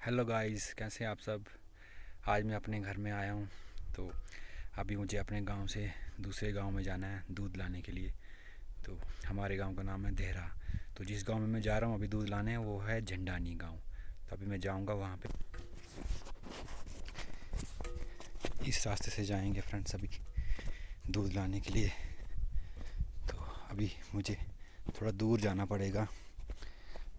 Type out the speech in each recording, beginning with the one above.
Hello guys, कैसे हैं आप सब। आज मैं अपने घर में आया हूँ। तो अभी मुझे अपने गांव से दूसरे गांव में जाना है दूध लाने के लिए। तो हमारे गांव का नाम है देहरा। तो जिस गांव में मैं जा रहा हूँ अभी दूध लाने वो है झंडानी गांव। तो अभी मैं जाऊँगा वहाँ पे। इस रास्ते से जाएंगे फ्रेंड्स अभी दूध लाने के लिए। तो अभी मुझे थोड़ा दूर जाना पड़ेगा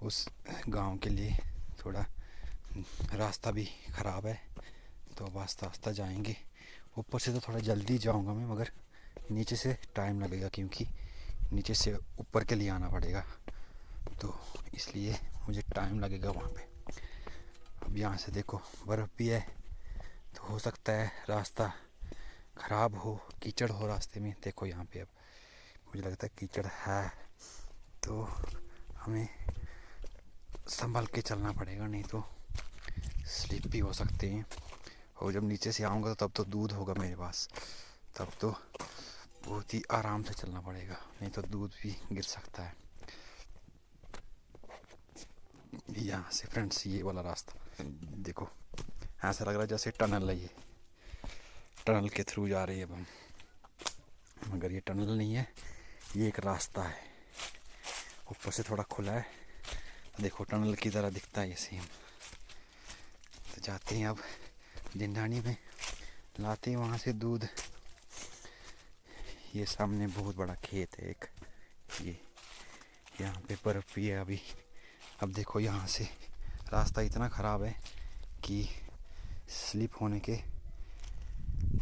उस गांव के लिए। थोड़ा रास्ता भी ख़राब है तो अब आस्ता आस्ता जाएंगे। ऊपर से तो थोड़ा जल्दी जाऊंगा मैं, मगर नीचे से टाइम लगेगा क्योंकि नीचे से ऊपर के लिए आना पड़ेगा। तो इसलिए मुझे टाइम लगेगा वहाँ पे। अब यहाँ से देखो बर्फ़ भी है तो हो सकता है रास्ता ख़राब हो, कीचड़ हो रास्ते में। देखो यहाँ पे अब मुझे लगता है कीचड़ है तो हमें संभल के चलना पड़ेगा, नहीं तो स्लिप भी हो सकते हैं। और जब नीचे से आऊँगा तो तब तो दूध होगा मेरे पास, तब तो बहुत ही आराम से चलना पड़ेगा, नहीं तो दूध भी गिर सकता है। यहाँ से फ्रेंड्स ये वाला रास्ता देखो, ऐसा लग रहा है जैसे टनल है। ये टनल के थ्रू जा रही है अब हम, मगर ये टनल नहीं है, ये एक रास्ता है। ऊपर से थोड़ा खुला है, देखो टनल की तरह दिखता है ये सेम। तो जाते हैं अब झंडानी में, लाते हैं वहाँ से दूध। ये सामने बहुत बड़ा खेत है एक, ये यहाँ पे बर्फ़ भी है अभी। अब देखो यहाँ से रास्ता इतना ख़राब है कि स्लिप होने के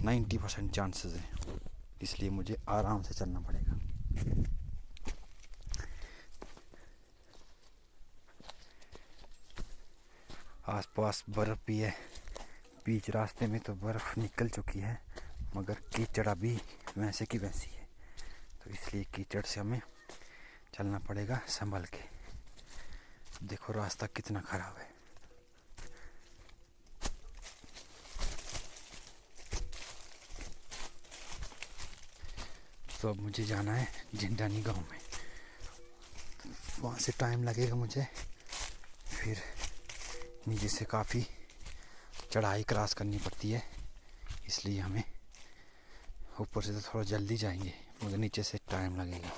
90% चांसेस हैं, इसलिए मुझे आराम से चलना पड़ेगा। आसपास बर्फ़ भी है, बीच रास्ते में तो बर्फ़ निकल चुकी है, मगर कीचड़ अभी वैसे की वैसी है। तो इसलिए कीचड़ से हमें चलना पड़ेगा संभल के। देखो रास्ता कितना ख़राब है। तो अब मुझे जाना है झंडानी गांव में, वहाँ से टाइम लगेगा मुझे। फिर नीचे से काफ़ी चढ़ाई क्रॉस करनी पड़ती है, इसलिए हमें ऊपर से तो थोड़ा जल्दी जाएंगे, मगर नीचे से टाइम लगेगा।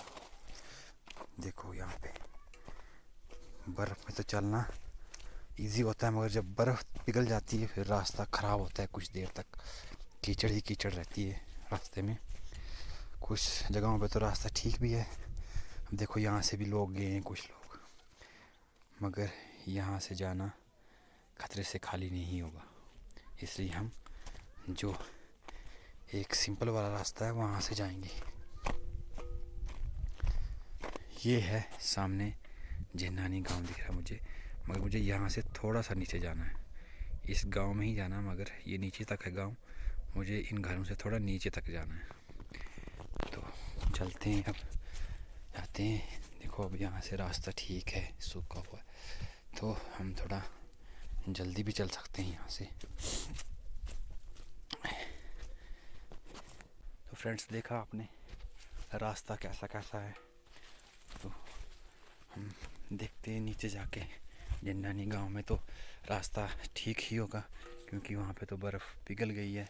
देखो यहाँ पे बर्फ़ में तो चलना इजी होता है, मगर जब बर्फ़ पिघल जाती है फिर रास्ता ख़राब होता है। कुछ देर तक कीचड़ ही कीचड़ रहती है रास्ते में। कुछ जगहों पे तो रास्ता ठीक भी है। अब देखो यहाँ से भी लोग गए हैं कुछ लोग, मगर यहाँ से जाना खतरे से खाली नहीं होगा, इसलिए हम जो एक सिंपल वाला रास्ता है वहाँ से जाएंगे। ये है सामने झंडानी गांव दिख रहा है मुझे, मगर मुझे यहाँ से थोड़ा सा नीचे जाना है। इस गांव में ही जाना, मगर ये नीचे तक है गांव, मुझे इन घरों से थोड़ा नीचे तक जाना है। तो चलते हैं, अब जाते हैं। देखो अब यहाँ से रास्ता ठीक है, सूखा हुआ है, तो हम थोड़ा जल्दी भी चल सकते हैं यहाँ से। तो फ्रेंड्स देखा आपने रास्ता कैसा कैसा है। तो हम देखते हैं नीचे जाके झंडानी गांव में तो रास्ता ठीक ही होगा, क्योंकि वहाँ पे तो बर्फ़ पिघल गई है।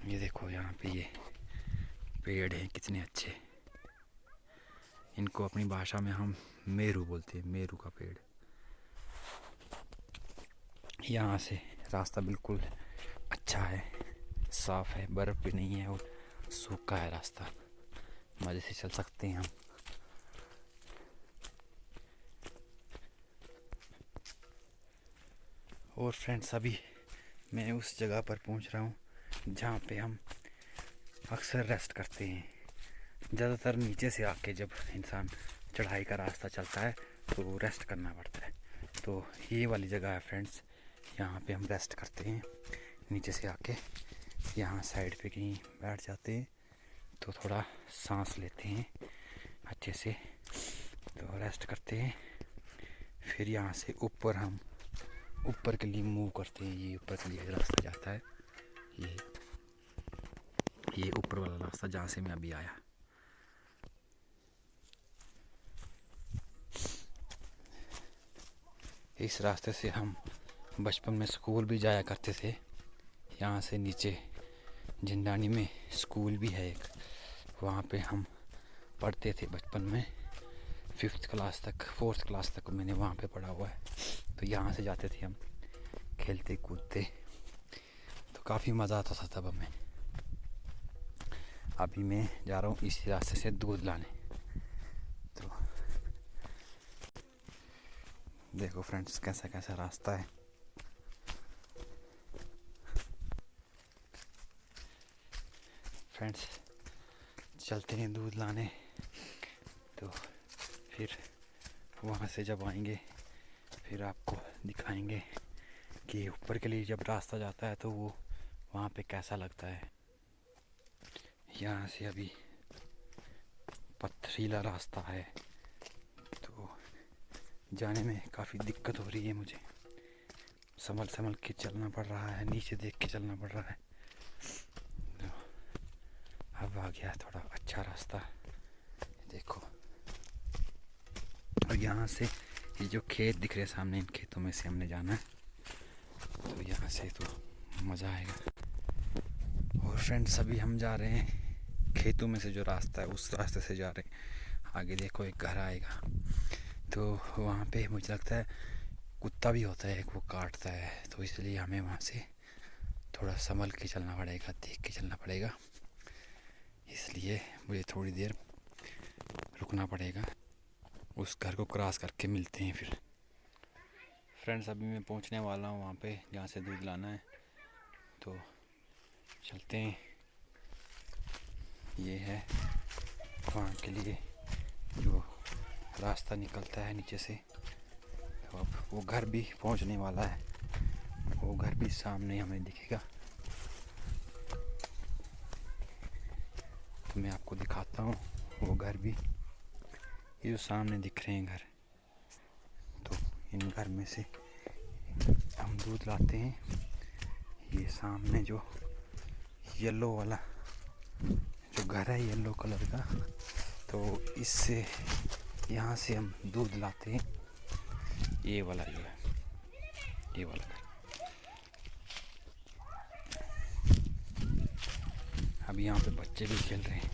ये देखो यहाँ पे ये पेड़ हैं कितने अच्छे, इनको अपनी भाषा में हम मेरू बोलते हैं, मेरू का पेड़। यहाँ से रास्ता बिल्कुल अच्छा है, साफ़ है, बर्फ़ भी नहीं है और सूखा है रास्ता, मज़े से चल सकते हैं हम। और फ्रेंड्स अभी मैं उस जगह पर पहुंच रहा हूं जहां पे हम अक्सर रेस्ट करते हैं। ज़्यादातर नीचे से आके जब इंसान चढ़ाई का रास्ता चलता है तो रेस्ट करना पड़ता है। तो ये वाली जगह है फ्रेंड्स, यहाँ पे हम रेस्ट करते हैं। नीचे से आके यहाँ साइड पे कहीं बैठ जाते हैं तो थोड़ा सांस लेते हैं अच्छे से, तो रेस्ट करते हैं। फिर यहाँ से ऊपर हम ऊपर के लिए मूव करते हैं। ये ऊपर के लिए रास्ता जाता है, ये ऊपर वाला रास्ता जहाँ से मैं अभी आया। इस रास्ते से हम बचपन में स्कूल भी जाया करते थे। यहाँ से नीचे झंडानी में स्कूल भी है एक, वहाँ पे हम पढ़ते थे बचपन में। 5th क्लास तक 4th क्लास तक मैंने वहाँ पे पढ़ा हुआ है। तो यहाँ से जाते थे हम खेलते कूदते, तो काफ़ी मज़ा आता था तब हमें। अभी मैं जा रहा हूँ इसी रास्ते से दूध लाने। तो देखो फ्रेंड्स कैसा कैसा रास्ता है। फ्रेंड्स चलते हैं दूध लाने। तो फिर वहाँ से जब आएंगे फिर आपको दिखाएंगे कि ऊपर के लिए जब रास्ता जाता है तो वो वहाँ पे कैसा लगता है। यहाँ से अभी पथरीला रास्ता है, तो जाने में काफ़ी दिक्कत हो रही है मुझे। संभल संभल के चलना पड़ रहा है, नीचे देख के चलना पड़ रहा है। तो अब आ गया थोड़ा अच्छा रास्ता, देखो। और यहाँ से ये जो खेत दिख रहे सामने, इन खेतों में से हमने जाना है। तो यहाँ से तो मज़ा आएगा। और फ्रेंड्स अभी हम जा रहे हैं खेतों में से जो रास्ता है उस रास्ते से जा रहे हैं। आगे देखो एक घर आएगा, तो वहाँ पे मुझे लगता है कुत्ता भी होता है, वो काटता है। तो इसलिए हमें वहाँ से थोड़ा संभल के चलना पड़ेगा, देख के चलना पड़ेगा। इसलिए मुझे थोड़ी देर रुकना पड़ेगा। उस घर को क्रॉस करके मिलते हैं फिर। फ्रेंड्स अभी मैं पहुँचने वाला हूँ वहाँ पे जहाँ से दूध लाना है, तो चलते हैं। ये है वहाँ के लिए जो रास्ता निकलता है नीचे से। तो अब वो घर भी पहुँचने वाला है, वो घर भी सामने हमें दिखेगा। तो मैं आपको दिखाता हूँ वो घर भी। ये जो सामने दिख रहे हैं घर, तो इन घर में से हम दूध लाते हैं। ये सामने जो येलो वाला जो घर है, येलो कलर का, तो इससे यहाँ से हम दूध लाते हैं। ये वाला जो है, ये वाला घर। अभी यहाँ पे बच्चे भी खेल रहे हैं।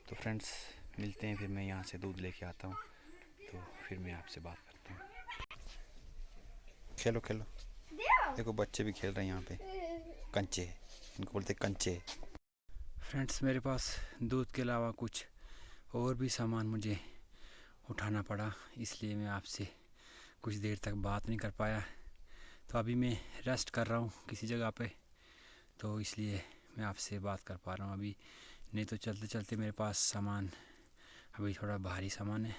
तो फ्रेंड्स मिलते हैं फिर, मैं यहाँ से दूध लेके आता हूँ, तो फिर मैं आपसे बात करता हूँ। खेलो खेलो, देखो बच्चे भी खेल रहे हैं यहाँ पे। कंचे, इनको बोलते कंचे। फ्रेंड्स मेरे पास दूध के अलावा कुछ और भी सामान मुझे उठाना पड़ा, इसलिए मैं आपसे कुछ देर तक बात नहीं कर पाया। तो अभी मैं रेस्ट कर रहा हूँ किसी जगह पे, तो इसलिए मैं आपसे बात कर पा रहा हूँ अभी। नहीं तो चलते चलते मेरे पास सामान अभी थोड़ा भारी सामान है।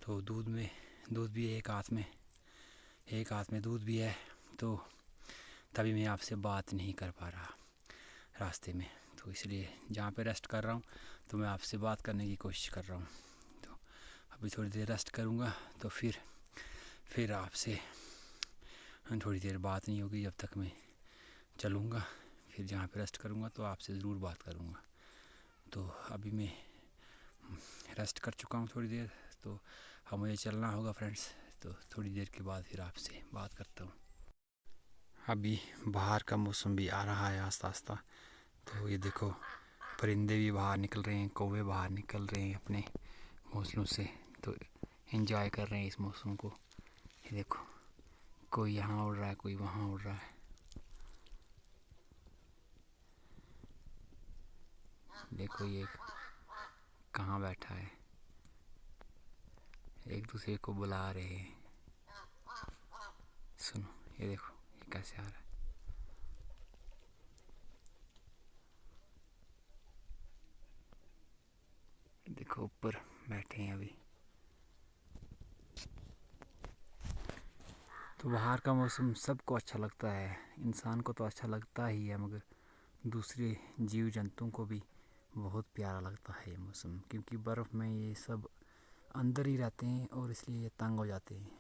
तो दूध भी है एक हाथ में दूध भी है, तो तभी मैं आपसे बात नहीं कर पा रहा रास्ते में। तो इसलिए जहाँ पे रेस्ट कर रहा हूँ तो मैं आपसे बात करने की कोशिश कर रहा हूँ। तो अभी थोड़ी देर रेस्ट करूँगा, तो फिर आपसे थोड़ी देर बात नहीं होगी जब तक मैं चलूँगा। फिर जहाँ पे रेस्ट करूँगा तो आपसे ज़रूर बात करूँगा। तो अभी मैं रेस्ट कर चुका हूँ थोड़ी देर, तो अब मुझे चलना होगा फ्रेंड्स। तो थोड़ी देर के बाद फिर आपसे बात करता हूँ। अभी बाहर का मौसम भी आ रहा है आस्ता आस्ता। तो ये देखो परिंदे भी बाहर निकल रहे हैं, कौवे बाहर निकल रहे हैं अपने घोंसलों से, तो एंजॉय कर रहे हैं इस मौसम को। ये देखो कोई यहाँ उड़ रहा है, कोई वहाँ उड़ रहा है। देखो ये कहाँ बैठा है, एक दूसरे को बुला रहे हैं। सुनो ये देखो ये कैसे आ रहा है। देखो ऊपर बैठे हैं अभी। तो बाहर का मौसम सबको अच्छा लगता है, इंसान को तो अच्छा लगता ही है, मगर दूसरे जीव जंतुओं को भी बहुत प्यारा लगता है ये मौसम, क्योंकि बर्फ़ में ये सब अंदर ही रहते हैं और इसलिए ये तंग हो जाते हैं।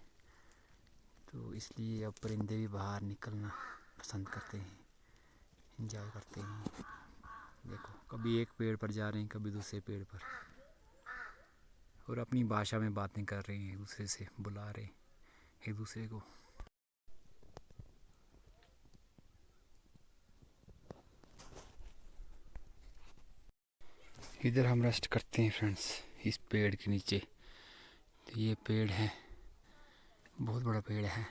तो इसलिए अब परिंदे भी बाहर निकलना पसंद करते हैं, एंजॉय करते हैं। देखो कभी एक पेड़ पर जा रहे हैं, कभी दूसरे पेड़ पर, और अपनी भाषा में बातें कर रहे हैं, एक दूसरे से बुला रहे एक दूसरे को। इधर हम रेस्ट करते हैं फ्रेंड्स, इस पेड़ के नीचे। तो ये पेड़ है, बहुत बड़ा पेड़ है।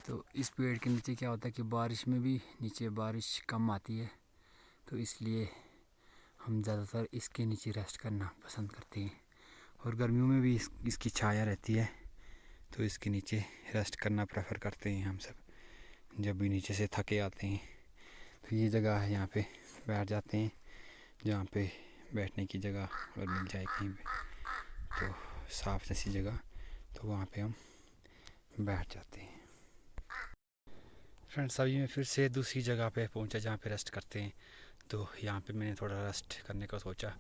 तो इस पेड़ के नीचे क्या होता है कि बारिश में भी नीचे बारिश कम आती है, तो इसलिए हम ज़्यादातर इसके नीचे रेस्ट करना पसंद करते हैं। और गर्मियों में भी इसकी छाया रहती है, तो इसके नीचे रेस्ट करना प्रेफर करते हैं हम सब। जब भी नीचे से थके आते हैं तो ये जगह है, यहाँ पे बैठ जाते हैं। जहाँ पे बैठने की जगह अगर मिल जाए कहीं पे, तो साफ जैसी जगह, तो वहाँ पे हम बैठ जाते हैं। फ्रेंड्स अभी मैं फिर से दूसरी जगह पे पहुँचा जहाँ पे रेस्ट करते हैं। तो यहाँ पे मैंने थोड़ा रेस्ट करने का सोचा,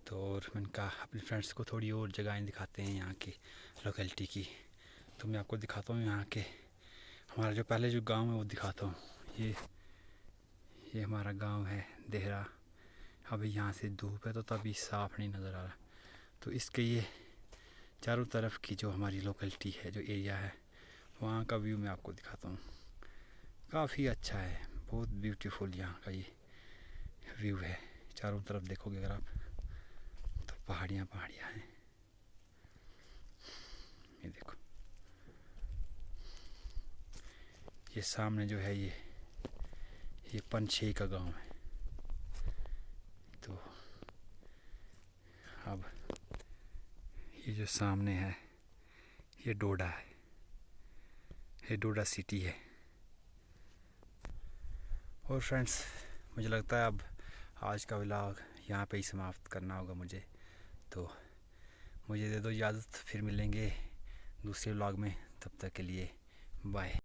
तो और मैंने कहा अपने फ्रेंड्स को थोड़ी और जगहें दिखाते हैं यहाँ की लोकेलिटी की। तो मैं आपको दिखाता हूँ यहाँ के हमारा जो पहले जो गांव है वो दिखाता हूँ। ये हमारा गांव है देहरा। अभी यहाँ से धूप है तो तभी साफ़ नहीं नज़र आ रहा। तो इसके ये चारों तरफ की जो हमारी लोकेलिटी है, जो एरिया है, वहाँ का व्यू मैं आपको दिखाता हूँ। काफ़ी अच्छा है, बहुत ब्यूटीफुल यहाँ का ये व्यू है। चारों तरफ देखोगे अगर आप तो पहाड़ियाँ हैं। ये देखो, ये सामने जो है ये पंछी का गांव है। तो अब ये जो सामने है ये डोडा है, ये डोडा सिटी है। और फ्रेंड्स मुझे लगता है अब आज का व्लॉग यहाँ पे ही समाप्त करना होगा मुझे। तो मुझे दे दो इजाज़त, फिर मिलेंगे दूसरे व्लॉग में। तब तक के लिए बाय।